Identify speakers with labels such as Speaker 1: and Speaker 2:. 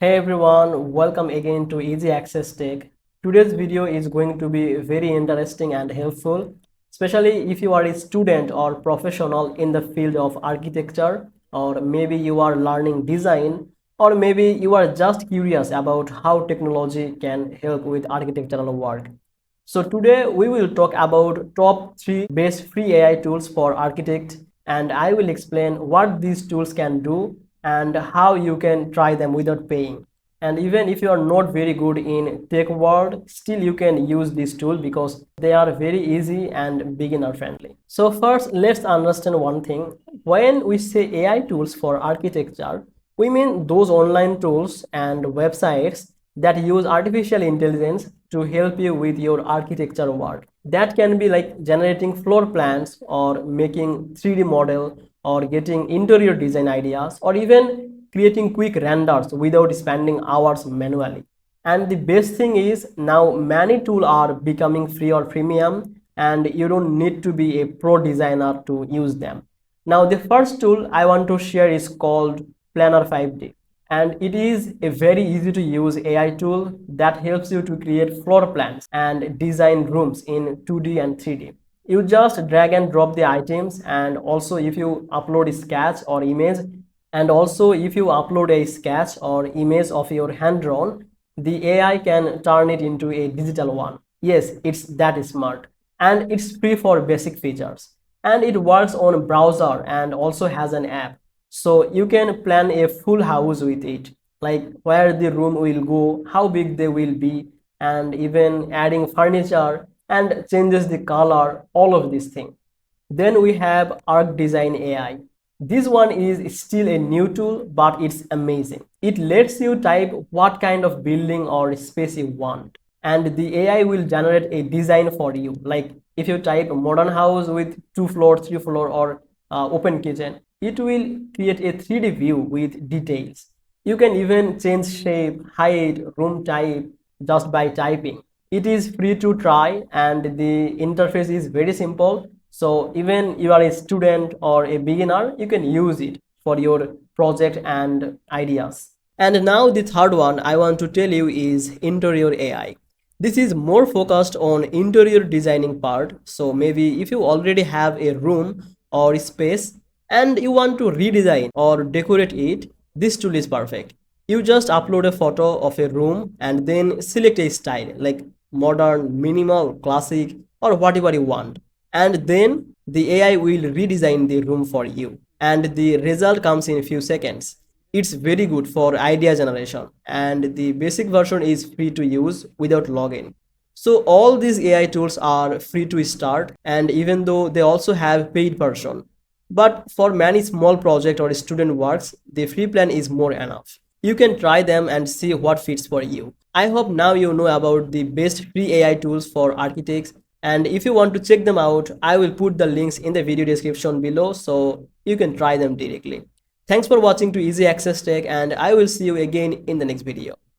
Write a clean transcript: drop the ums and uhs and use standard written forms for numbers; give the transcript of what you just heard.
Speaker 1: Hey everyone, welcome again to Easy Access Tech. Today's video is going to be very interesting and helpful, especially if you are a student or professional in the field of architecture, or maybe you are learning design, or maybe you are just curious about how technology can help with architectural work. So today we will talk about top 3 best free AI tools for architects, and I will explain what these tools can do and how you can try them without paying. And even if you are not very good in tech world, still you can use this tool because they are very easy and beginner friendly. So first, let's understand one thing. When we say AI tools for architecture, we mean those online tools and websites that use artificial intelligence to help you with your architecture work. That can be like generating floor plans or making 3D model or getting interior design ideas or even creating quick renders without spending hours manually. And the best thing is now many tools are becoming free or premium and you don't need to be a pro designer to use them. Now the first tool I want to share is called Planner 5D, and it is a very easy to use AI tool that helps you to create floor plans and design rooms in 2D and 3D. You just drag and drop the items, and also if you upload a sketch or image, of your hand drawn, the AI can turn it into a digital one. Yes, it's that smart, and it's free for basic features, and it works on browser and also has an app, so you can plan a full house with it, like where the room will go, how big they will be, and even adding furniture and changes the color, all of these things. Then we have Arc Design AI. This one is still a new tool, but it's amazing. It lets you type what kind of building or space you want, and the AI will generate a design for you. Like if you type modern house with 2 floor, 3 floor, or open kitchen, it will create a 3D view with details. You can even change shape, height, room type just by typing. It is free to try and the interface is very simple. So even you are a student or a beginner, you can use it for your project and ideas. And now the third one I want to tell you is Interior AI. This is more focused on interior designing part. So maybe if you already have a room or space and you want to redesign or decorate it, this tool is perfect. You just upload a photo of a room and then select a style like modern, minimal, classic, or whatever you want. And then the AI will redesign the room for you. And the result comes in a few seconds. It's very good for idea generation. And the basic version is free to use without login. So all these AI tools are free to start, and even though they also have paid version, but for many small project or student works, the free plan is more enough. You can try them and see what fits for you. I hope now you know about the best free AI tools for architects, and if you want to check them out, I will put the links in the video description below so you can try them directly. Thanks for watching to Easy Access Tech, and I will see you again in the next video.